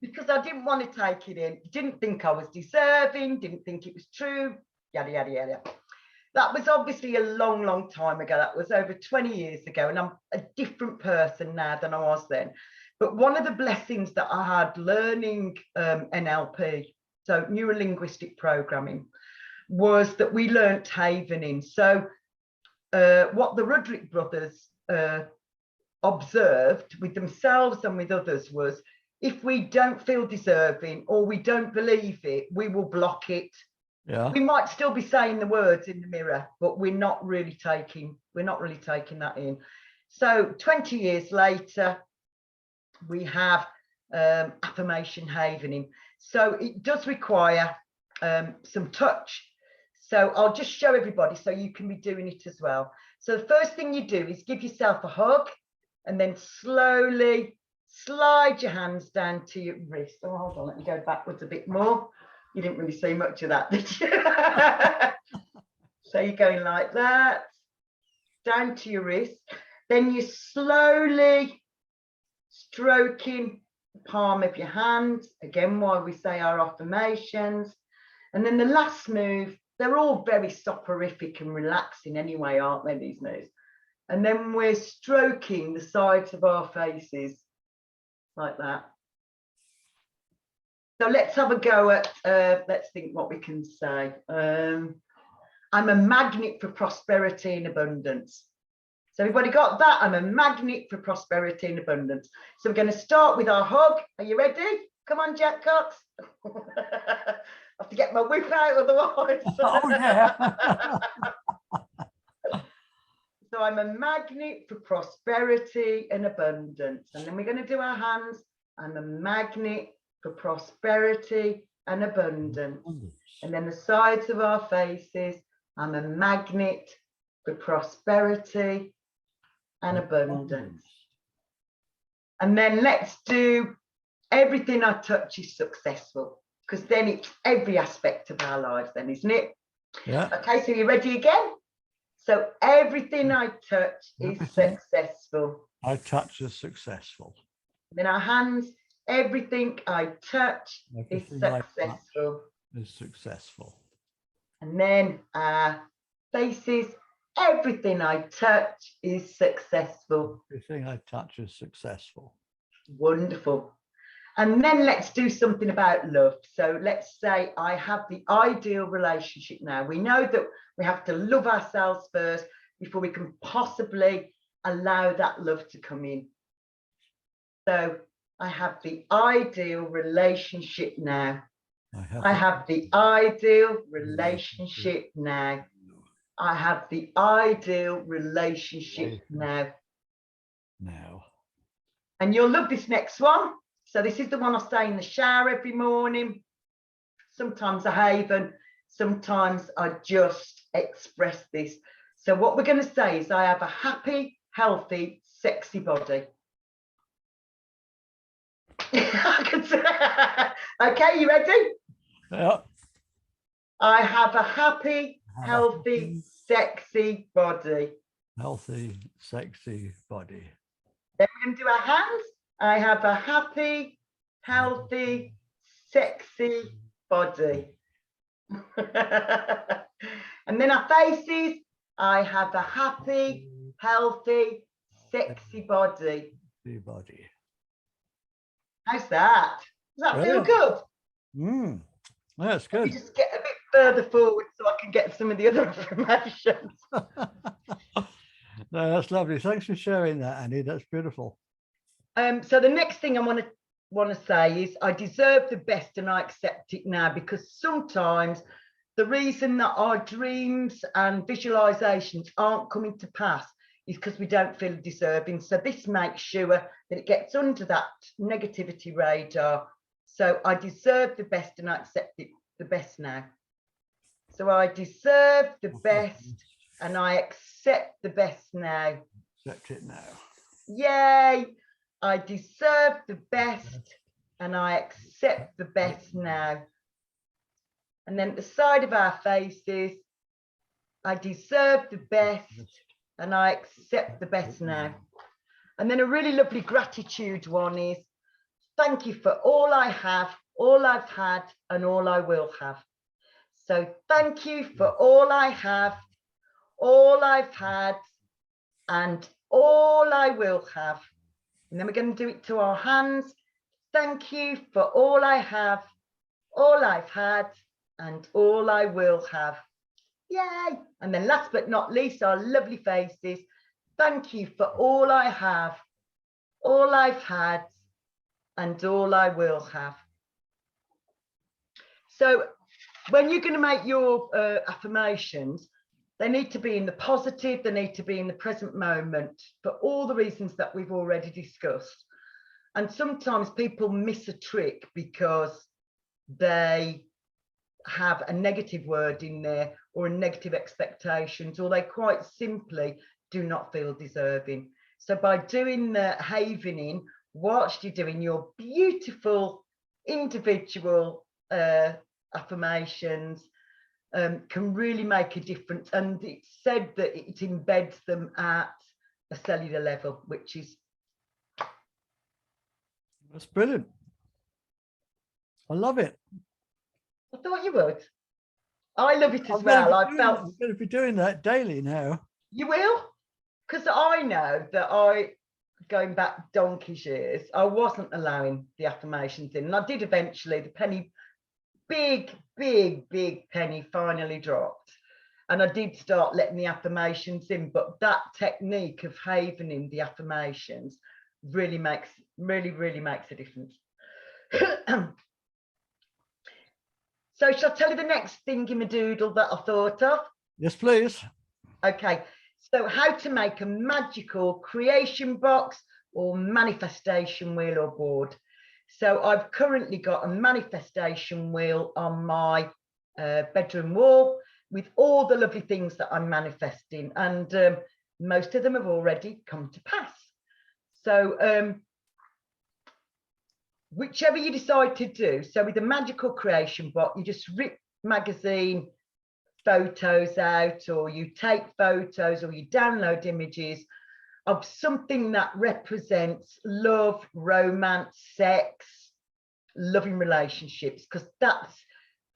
because I didn't want to take it in. Didn't think I was deserving, didn't think it was true, yada, yada, yada. That was obviously a long, long time ago. That was over 20 years ago. And I'm a different person now than I was then. But one of the blessings that I had learning NLP, so neuro-linguistic programming, was that we learnt havening. So what the Roderick brothers observed with themselves and with others was, if we don't feel deserving or we don't believe it, we will block it. Yeah. We might still be saying the words in the mirror, but we're not really taking that in. So 20 years later, we have affirmation havening. So it does require some touch. So I'll just show everybody so you can be doing it as well. So the first thing you do is give yourself a hug and then slowly slide your hands down to your wrist. Oh, hold on, let me go backwards a bit more. You didn't really see much of that, did you? So you're going like that, down to your wrist. Then you're slowly stroking the palm of your hand, again, while we say our affirmations. And then the last move, they're all very soporific and relaxing anyway, aren't they, these moves? And then we're stroking the sides of our faces like that. So let's have a go at, let's think what we can say. I'm a magnet for prosperity and abundance. So everybody got that? I'm a magnet for prosperity and abundance. So we're going to start with our hug. Are you ready? Come on, Jack Cox. I have to get my whip out otherwise. Oh, yeah. So I'm a magnet for prosperity and abundance. And then we're going to do our hands. I'm a magnet for prosperity and abundance. And then the sides of our faces. I'm a magnet for prosperity and abundance. And then let's do everything I touch is successful, because then it's every aspect of our lives then, isn't it? Yeah. Okay, so you ready again? So everything I touch is successful. I touch is successful. Then our hands, everything I touch is successful. Is successful. And then our faces, everything I touch is successful. Everything I touch is successful. Wonderful. And then let's do something about love. So let's say I have the ideal relationship now. We know that we have to love ourselves first before we can possibly allow that love to come in. So I have the ideal relationship now. I have the ideal relationship now. I have the ideal relationship now. And you'll love this next one. So this is the one I stay in the shower every morning. Sometimes I haven, sometimes I just express this. So what we're going to say is I have a happy, healthy, sexy body. Okay, you ready? Yeah. I have a happy, healthy, sexy body. Healthy, sexy body. Then we're going to do our hands. I have a happy, healthy, sexy body. And then our faces. I have a happy, healthy, sexy body. Body. How's that? Does that feel Brilliant. good? That's Let me good. just get a bit further forward so I can get some of the other affirmations. No, that's lovely. Thanks for sharing that, Annie. That's beautiful. So the next thing I want to say is I deserve the best and I accept it now, because sometimes the reason that our dreams and visualizations aren't coming to pass is because we don't feel deserving. So this makes sure that it gets under that negativity radar. So I deserve the best and I accept it the best now. So I deserve the best and I accept the best now. Accept it now. Yay! I deserve the best and I accept the best now. And then at the side of our faces, I deserve the best and I accept the best now. And then a really lovely gratitude one is, thank you for all I have, all I've had, and all I will have. So thank you for all I have, all I've had, and all I will have. And then we're going to do it to our hands. Thank you for all I have, all I've had, and all I will have. Yay! And then last but not least, our lovely faces. Thank you for all I have, all I've had, and all I will have. So when you're going to make your affirmations, they need to be in the positive, they need to be in the present moment, for all the reasons that we've already discussed. And sometimes people miss a trick because they have a negative word in there or a negative expectations, or they quite simply do not feel deserving. So by doing the havening whilst you're doing your beautiful individual affirmations, can really make a difference. And it's said that it embeds them at a cellular level, which is... That's brilliant. I love it. I thought you would. I love it as well. I'm going to be doing that daily now. You will? Because I know that going back donkey's years, I wasn't allowing the affirmations in. And I did eventually. The penny, big penny finally dropped. And I did start letting the affirmations in. But that technique of havening the affirmations really makes a difference. So shall I tell you the next thingy-madoodle that I thought of? Yes, please. Okay, so how to make a magical creation box or manifestation wheel or board. So I've currently got a manifestation wheel on my bedroom wall with all the lovely things that I'm manifesting, and most of them have already come to pass. So whichever you decide to do, so with the magical creation box, you just rip magazine photos out, or you take photos, or you download images of something that represents love, romance, sex, loving relationships, because that's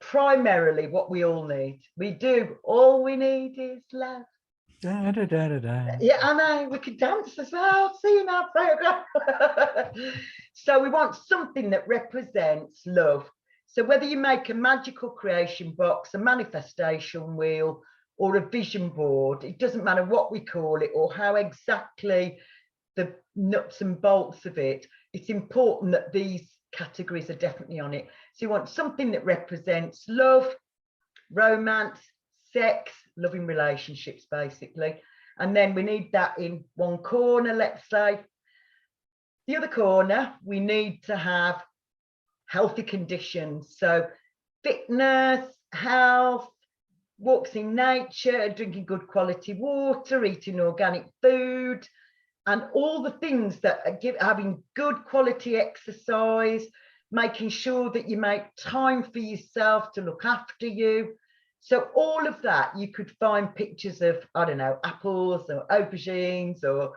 primarily what we all need. We do. All we need is love. Da, da, da, da, da. Yeah, I know. We can dance as well. See in our program. So we want something that represents love. So whether you make a magical creation box, a manifestation wheel, or a vision board, it doesn't matter what we call it or how exactly the nuts and bolts of it. It's important that these categories are definitely on it. So you want something that represents love, romance, sex, loving relationships, basically. And then we need that in one corner, let's say. The other corner, we need to have healthy conditions. So fitness, health, walks in nature, drinking good quality water, eating organic food, and all the things that give, having good quality exercise, making sure that you make time for yourself to look after you. So all of that, you could find pictures of, I don't know, apples or aubergines, or,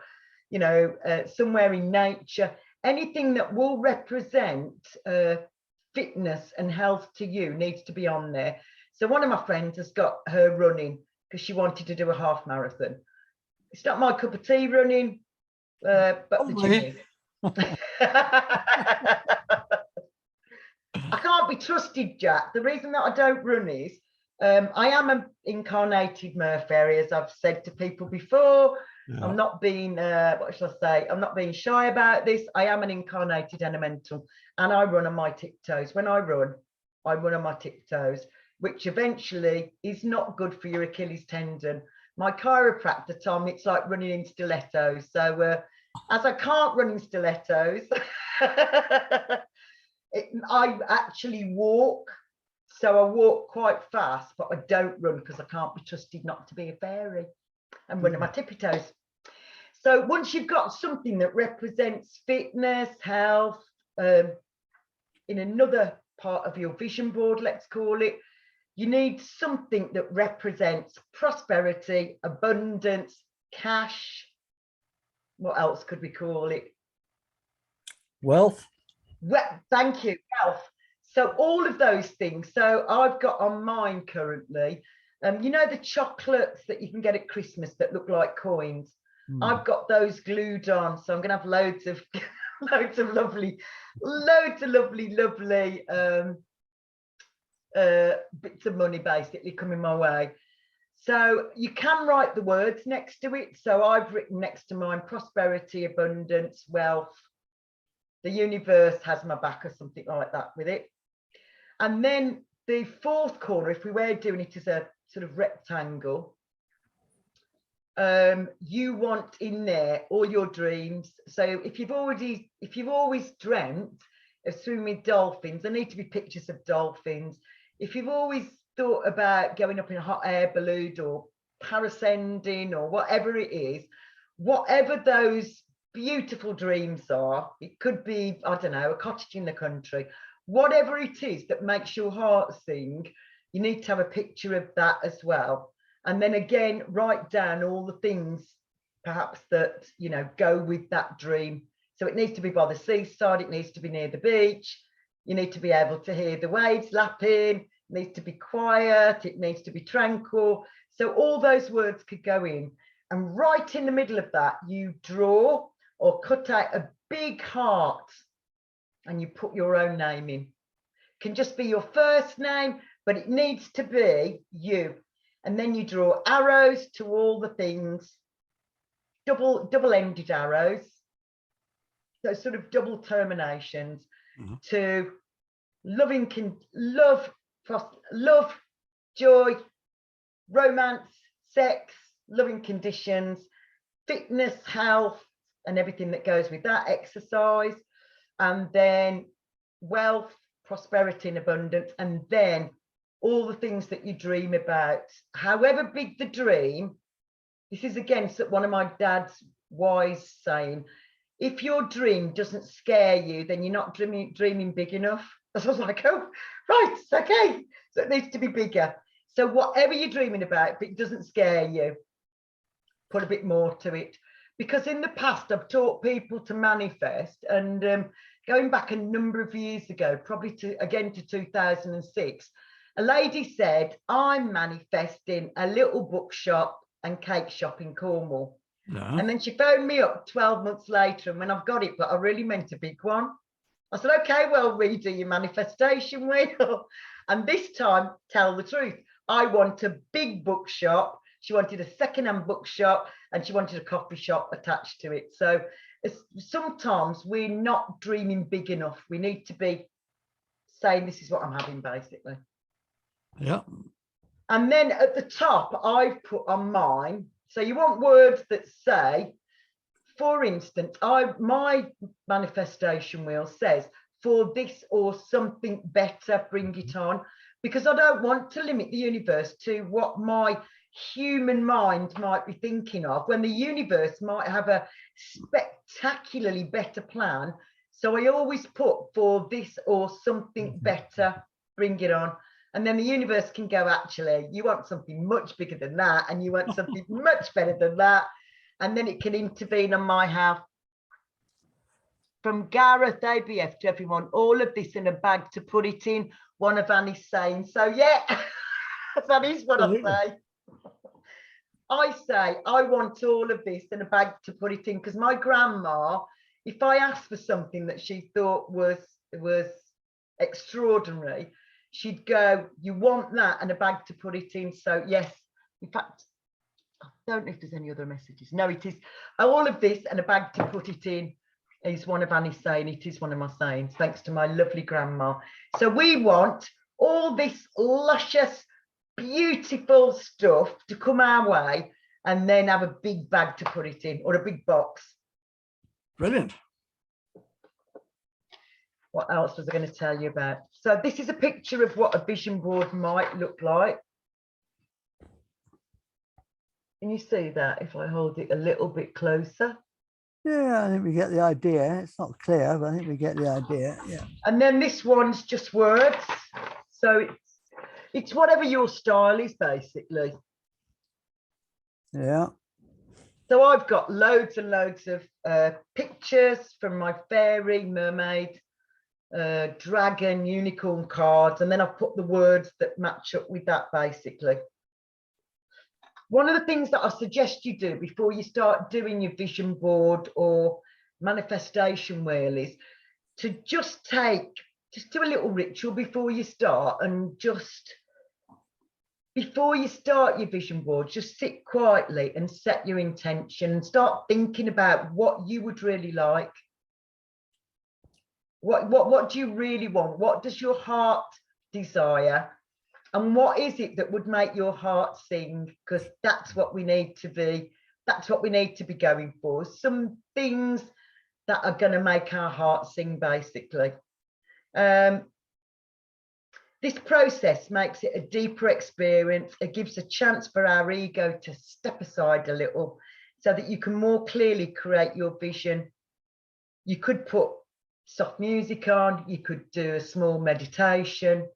you know, somewhere in nature, anything that will represent fitness and health to you needs to be on there. So one of my friends has got her running because she wanted to do a half marathon. It's not my cup of tea running, but the gym is. I can't be trusted, Jack. The reason that I don't run is I am an incarnated Murphy, as I've said to people before. Yeah. I'm not being, what shall I say? I'm not being shy about this. I am an incarnated elemental, and I run on my tiptoes. When I run on my tiptoes, which eventually is not good for your Achilles tendon. My chiropractor told me it's like running in stilettos. So as I can't run in stilettos, I actually walk. So I walk quite fast, but I don't run because I can't be trusted not to be a fairy and run on my tippy toes. So once you've got something that represents fitness, health, in another part of your vision board, let's call it, you need something that represents prosperity, abundance, cash. What else could we call it? Wealth. Well, thank you, wealth. So all of those things. So I've got on mine currently, you know, the chocolates that you can get at Christmas that look like coins. I've got those glued on. So I'm going to have loads of lovely bits of money basically coming my way. So you can write the words next to it. So I've written next to mine prosperity, abundance, wealth. The universe has my back or something like that with it. And then the fourth corner, if we were doing it as a sort of rectangle, you want in there all your dreams. So if you've always dreamt of swimming with dolphins, there need to be pictures of dolphins. If you've always thought about going up in a hot air balloon or parascending or whatever it is, whatever those beautiful dreams are, it could be, I don't know, a cottage in the country, whatever it is that makes your heart sing, you need to have a picture of that as well. And then again, write down all the things perhaps that, you know, go with that dream. So it needs to be by the seaside, it needs to be near the beach, you need to be able to hear the waves lapping, it needs to be quiet, it needs to be tranquil. So all those words could go in, and right in the middle of that, you draw or cut out a big heart and you put your own name in. It can just be your first name, but it needs to be you. And then you draw arrows to all the things, double-ended arrows, so sort of double terminations, to love, joy, romance, sex, loving conditions, fitness, health, and everything that goes with that, exercise, and then wealth, prosperity, and abundance, and then all the things that you dream about, however big the dream. This is again one of my dad's wise saying, if your dream doesn't scare you, then you're not dreaming big enough. So I was like, oh, right, okay, so it needs to be bigger. So whatever you're dreaming about, if it doesn't scare you, put a bit more to it. Because in the past, I've taught people to manifest, and going back a number of years ago, probably to 2006, a lady said, I'm manifesting a little bookshop and cake shop in Cornwall. Yeah. And then she phoned me up 12 months later, and when I've got it, but I really meant a big one. I said, okay, well, redo your manifestation wheel. And this time, tell the truth. I want a big bookshop. She wanted a second-hand bookshop, and she wanted a coffee shop attached to it. So sometimes we're not dreaming big enough. We need to be saying, this is what I'm having, basically. Yeah. And then at the top, I've put on mine. So you want words that say, for instance, my manifestation wheel says, for this or something better, bring it on. Because I don't want to limit the universe to what my human mind might be thinking of, when the universe might have a spectacularly better plan. So I always put for this or something better, bring it on. And then the universe can go, actually, you want something much bigger than that, and you want something much better than that. And then it can intervene on my house. From Gareth ABF to everyone, all of this in a bag to put it in, one of Annie's saying. So yeah, that is what I say. I say I want all of this in a bag to put it in, because my grandma, if I asked for something that she thought was extraordinary, she'd go, you want that and a bag to put it in. So yes, in fact, I don't know if there's any other messages. No, it is all of this and a bag to put it in is one of Annie's saying. It is one of my sayings, thanks to my lovely grandma. So we want all this luscious, beautiful stuff to come our way, and then have a big bag to put it in, or a big box. Brilliant. What else was I going to tell you about? So this is a picture of what a vision board might look like. Can you see that if I hold it a little bit closer? Yeah, I think we get the idea. It's not clear, but I think we get the idea. Yeah. And then this one's just words. So it's whatever your style is, basically. Yeah. So I've got loads and loads of pictures from my fairy, mermaid, dragon, unicorn cards, and then I've put the words that match up with that, basically. One of the things that I suggest you do before you start doing your vision board or manifestation wheel is to just do a little ritual before you start, and just before you start your vision board, just sit quietly and set your intention and start thinking about what you would really like. What do you really want? What does your heart desire? And what is it that would make your heart sing? Because that's what we need to be. That's what we need to be going for. Some things that are going to make our heart sing, basically. This process makes it a deeper experience. It gives a chance for our ego to step aside a little so that you can more clearly create your vision. You could put soft music on, you could do a small meditation,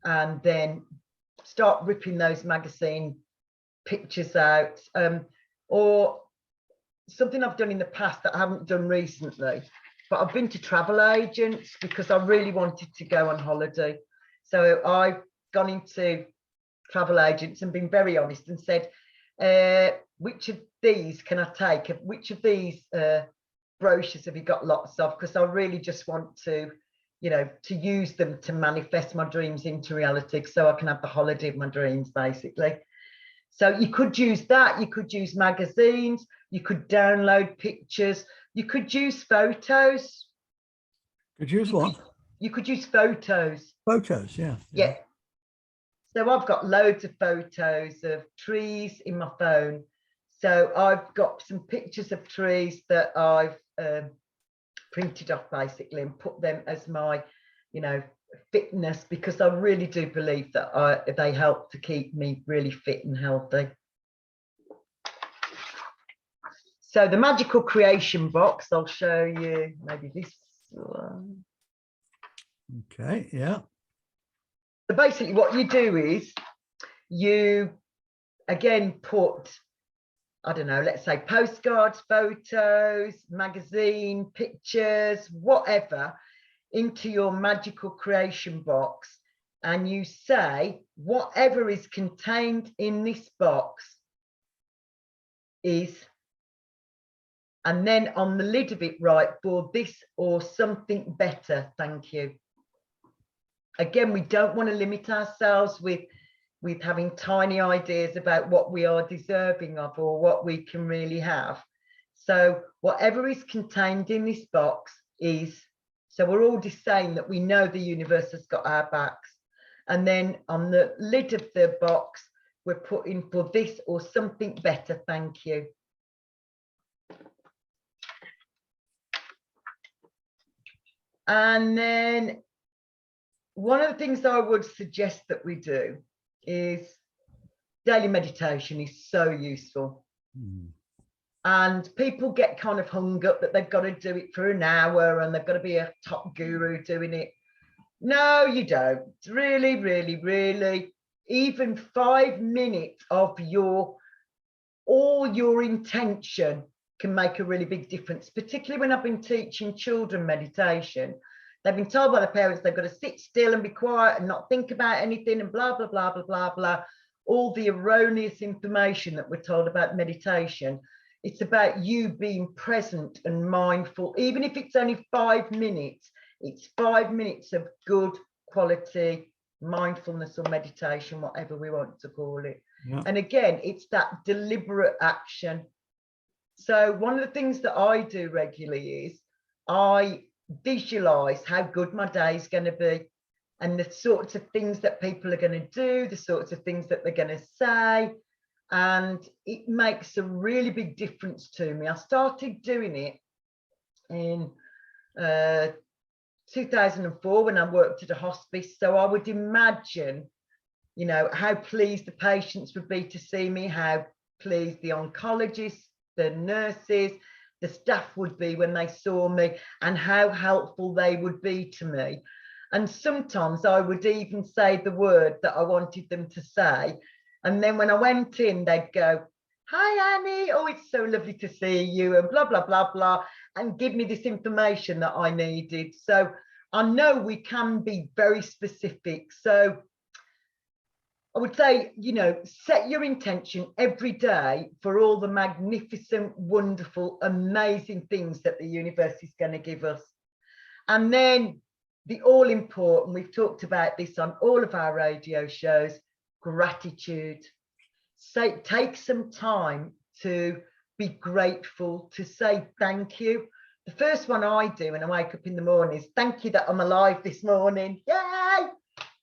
and then start ripping those magazine pictures out. Or something I've done in the past that I haven't done recently, but I've been to travel agents because I really wanted to go on holiday. So I've gone into travel agents and been very honest and said, which of these can I take? Which of these brochures have you got lots of? Because I really just want to, you know, to use them to manifest my dreams into reality, so I can have the holiday of my dreams, basically. So you could use that, you could use magazines, you could download pictures, you could use photos. Could use what? You could use photos. Photos, yeah. Yeah. So I've got loads of photos of trees in my phone. So I've got some pictures of trees that I've printed off, basically, and put them as my, you know, fitness, because I really do believe that they help to keep me really fit and healthy. So the magical creation box, I'll show you maybe this one. Okay, yeah. So basically what you do is you again put, I don't know, let's say postcards, photos, magazine, pictures, whatever, into your magical creation box, and you say whatever is contained in this box is, and then on the lid of it write, for this or something better, thank you. Again, we don't want to limit ourselves with having tiny ideas about what we are deserving of or what we can really have. So whatever is contained in this box is, so we're all just saying that we know the universe has got our backs. And then on the lid of the box, we're putting for this or something better, thank you. And then one of the things I would suggest that we do is daily meditation is so useful. And people get kind of hung up that they've got to do it for an hour and they've got to be a top guru doing it. No, you don't. Really, really, really, even 5 minutes of all your intention can make a really big difference, particularly when I've been teaching children meditation. They've been told by the parents they've got to sit still and be quiet and not think about anything and blah, blah, blah, blah, blah, blah. All the erroneous information that we're told about meditation. It's about you being present and mindful. Even if it's only 5 minutes, it's 5 minutes of good quality mindfulness or meditation, whatever we want to call it. Yeah. And again, it's that deliberate action. So one of the things that I do regularly is I visualize how good my day is going to be and the sorts of things that people are going to do, the sorts of things that they're going to say. And it makes a really big difference to me. I started doing it in 2004 when I worked at a hospice. So I would imagine, you know, how pleased the patients would be to see me, how pleased the oncologists, the nurses, the staff would be when they saw me, and how helpful they would be to me. And sometimes I would even say the word that I wanted them to say. And then when I went in, they'd go, "Hi, Annie. Oh, it's so lovely to see you," and blah, blah, blah, blah, and give me this information that I needed. So I know we can be very specific. So I would say, you know, set your intention every day for all the magnificent, wonderful, amazing things that the universe is going to give us. And then the all important, we've talked about this on all of our radio shows, gratitude. So take some time to be grateful, to say thank you. The first one I do when I wake up in the morning is thank you that I'm alive this morning. Yay!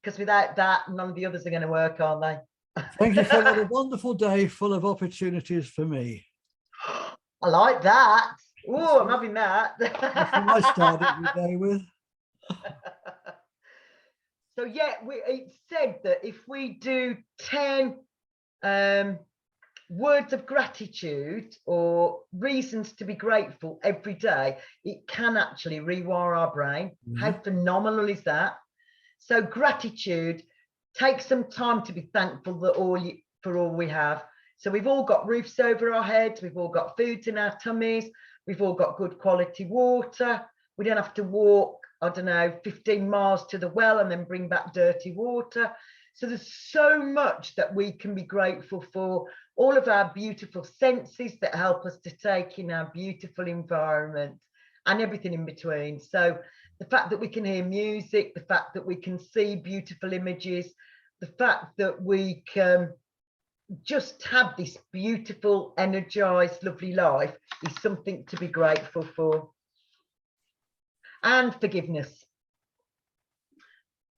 Because without that, none of the others are going to work, aren't they? Thank you for another wonderful day full of opportunities for me. I like that. Oh, I'm having that. That's what I started the day with. So yeah, it's said that if we do 10 words of gratitude or reasons to be grateful every day, it can actually rewire our brain. How phenomenal is that? So gratitude, take some time to be thankful that for all we have. So we've all got roofs over our heads, we've all got foods in our tummies, we've all got good quality water. We don't have to walk, I don't know, 15 miles to the well and then bring back dirty water. So there's so much that we can be grateful for. All of our beautiful senses that help us to take in our beautiful environment and everything in between. So the fact that we can hear music, the fact that we can see beautiful images, the fact that we can just have this beautiful, energized, lovely life is something to be grateful for. And forgiveness.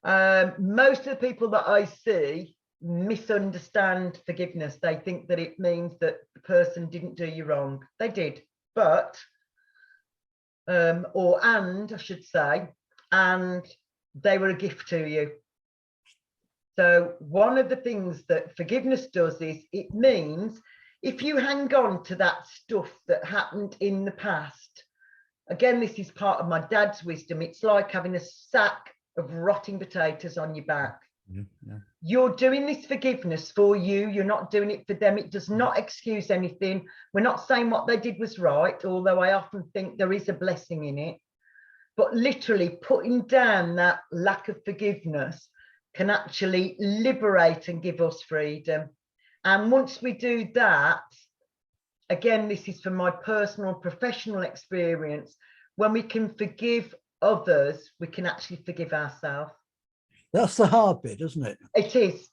Most of the people that I see misunderstand forgiveness. They think that it means that the person didn't do you wrong. They did, but I should say, and they were a gift to you. So one of the things that forgiveness does is it means if you hang on to that stuff that happened in the past, again, this is part of my dad's wisdom, it's like having a sack of rotting potatoes on your back. Yeah. You're doing this forgiveness for you. You're not doing it for them. It does not excuse anything. We're not saying what they did was right, although I often think there is a blessing in it. But literally putting down that lack of forgiveness can actually liberate and give us freedom. And once we do that, again, this is from my personal professional experience, when we can forgive others, we can actually forgive ourselves. That's the hard bit, isn't it? It is.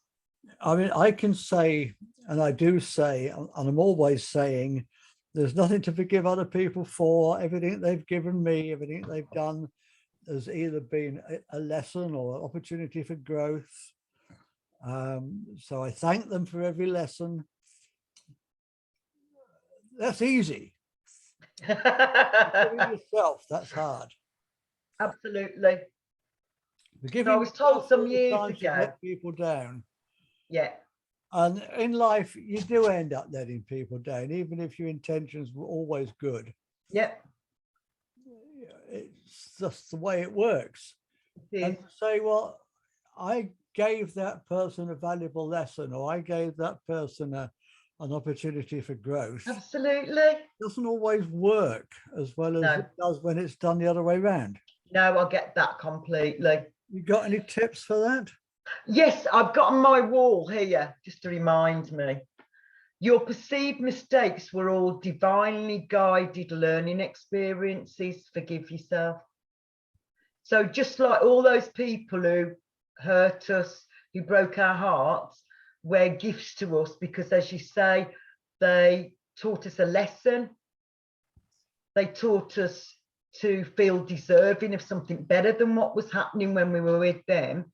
I mean, I can say, and I do say, and I'm always saying, there's nothing to forgive other people for. Everything they've given me, everything they've done has either been a lesson or an opportunity for growth. So I thank them for every lesson. That's easy. Forgiving yourself, that's hard. Absolutely. Forgiving I was told some years ago. Let people down. Yeah. And in life, you do end up letting people down, even if your intentions were always good. Yeah. It's just the way it works. And to say, well, I gave that person a valuable lesson, or I gave that person an opportunity for growth. Absolutely. Doesn't always work as well as it does when it's done the other way around. No, I get that completely. You got any tips for that? Yes, I've got on my wall here, just to remind me. Your perceived mistakes were all divinely guided learning experiences. Forgive yourself. So just like all those people who hurt us, who broke our hearts, were gifts to us, because as you say, they taught us a lesson. They taught us to feel deserving of something better than what was happening when we were with them.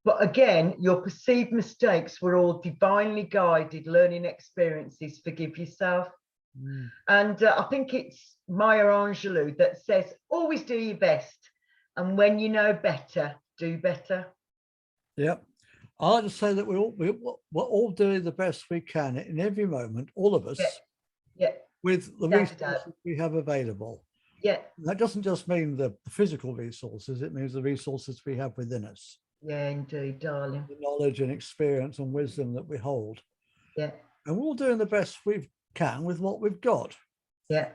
But again, your perceived mistakes were all divinely guided learning experiences. Forgive yourself. And I think it's Maya Angelou that says, always do your best. And when you know better, do better. Yeah. I like to say that we're all doing the best we can in every moment, all of us, with the resources we have available. Yeah. That doesn't just mean the physical resources, it means the resources we have within us. Yeah, indeed, darling. The knowledge and experience and wisdom that we hold. Yeah. And we're all doing the best we can with what we've got. Yeah.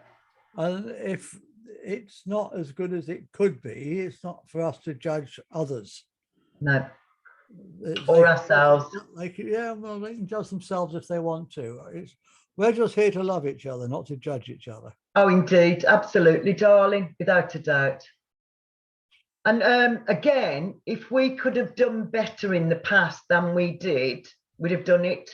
And if it's not as good as it could be, it's not for us to judge others. No. Or ourselves. They can judge themselves if they want to. We're just here to love each other, not to judge each other. Oh, indeed. Absolutely, darling. Without a doubt. And again, if we could have done better in the past than we did, we'd have done it.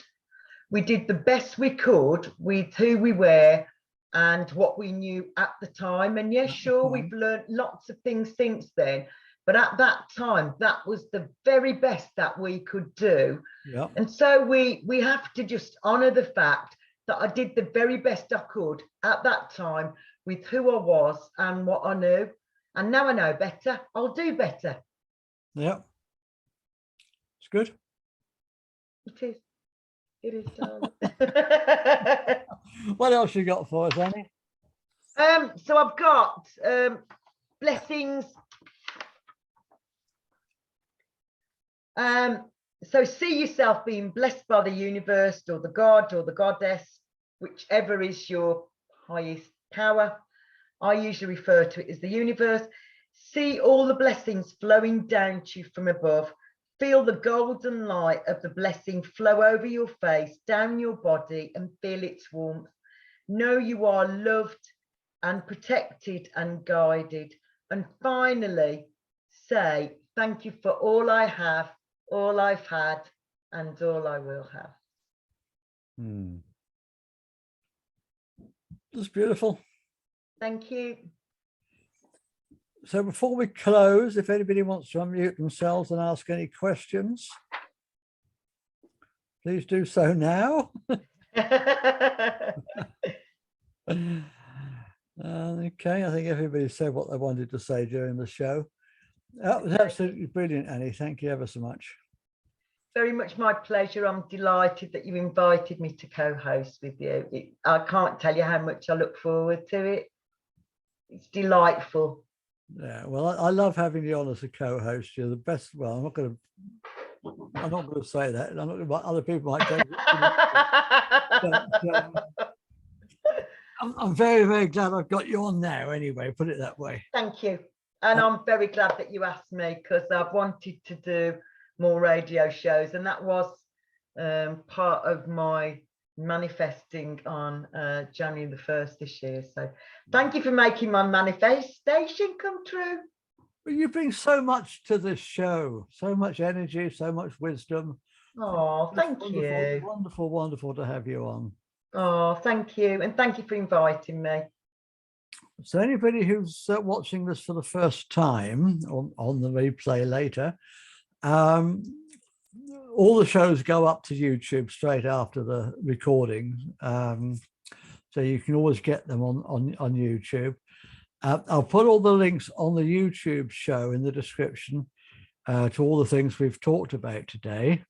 We did the best we could with who we were and what we knew at the time. And yes, sure, we've learned lots of things since then. But at that time, that was the very best that we could do. Yeah. And so we have to just honour the fact that I did the very best I could at that time with who I was and what I knew. And now I know better. I'll do better. Yeah. It's good. It is. It is, darling. What else you got for us, Annie? So I've got blessings. So see yourself being blessed by the universe or the God or the goddess, whichever is your highest power. I usually refer to it as the universe. See all the blessings flowing down to you from above. Feel the golden light of the blessing flow over your face, down your body, and feel its warmth. Know you are loved and protected and guided. And finally, say, thank you for all I have, all I've had, and all I will have. That's beautiful. Thank you. So before we close, if anybody wants to unmute themselves and ask any questions, please do so now. Okay, I think everybody said what they wanted to say during the show. That was absolutely brilliant, Annie. Thank you ever so much. Very much my pleasure. I'm delighted that you invited me to co-host with you. I can't tell you how much I look forward to it. It's delightful. Yeah, well, I love having you on as a co-host. You're the best. Well, I'm not going to say that. I'm not going to, other people might take it. But, I'm very, very glad I've got you on now anyway, put it that way. Thank you. And I'm very glad that you asked me, because I've wanted to do more radio shows, and that was part of my manifesting on January the 1st this year. So thank you for making my manifestation come true. Well, you bring so much to this show, so much energy, so much wisdom. Oh, thank you. Wonderful, wonderful to have you on. Oh, thank you. And thank you for inviting me. So anybody who's watching this for the first time or on the replay later, all the shows go up to YouTube straight after the recording. So you can always get them on YouTube. I'll put all the links on the YouTube show in the description to all the things we've talked about today.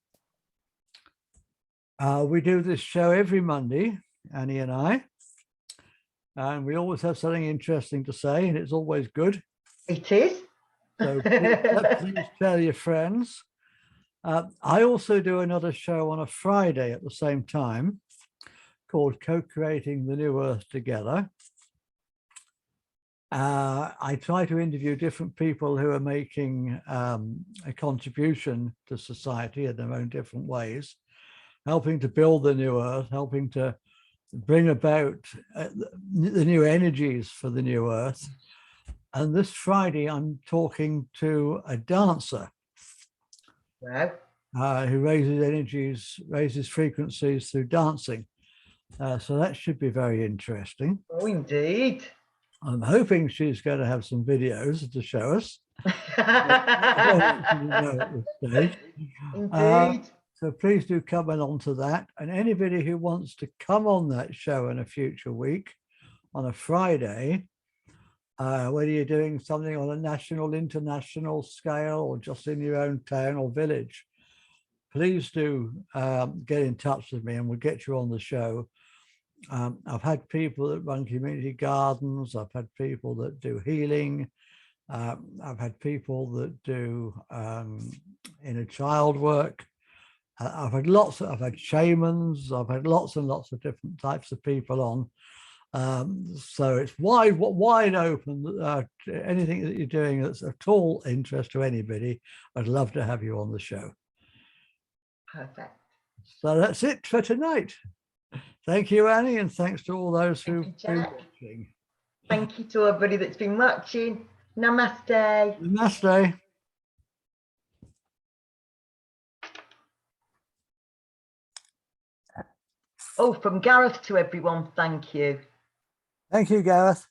We do this show every Monday, Annie and I, and we always have something interesting to say, and it's always good. It is. So please tell your friends. I also do another show on a Friday at the same time called Co-Creating the New Earth Together. I try to interview different people who are making a contribution to society in their own different ways, helping to build the new earth, helping to bring about the new energies for the new earth. And this Friday, I'm talking to a dancer. Wow. Who raises energies, raises frequencies through dancing. So that should be very interesting. Oh, indeed. I'm hoping she's going to have some videos to show us. Indeed. So please do come along to that. And anybody who wants to come on that show in a future week on a Friday, whether you're doing something on a national, international scale, or just in your own town or village, please do get in touch with me and we'll get you on the show. I've had people that run community gardens. I've had people that do healing. I've had people that do inner child work. I've had shamans. I've had lots and lots of different types of people on. So it's wide open. Anything that you're doing that's at all interest to anybody, I'd love to have you on the show. Perfect. So that's it for tonight. Thank you, Annie, and thanks to all those who've been watching. Thank you to everybody that's been watching. Namaste. Namaste. Oh, from Gareth to everyone, thank you. Thank you, Gareth.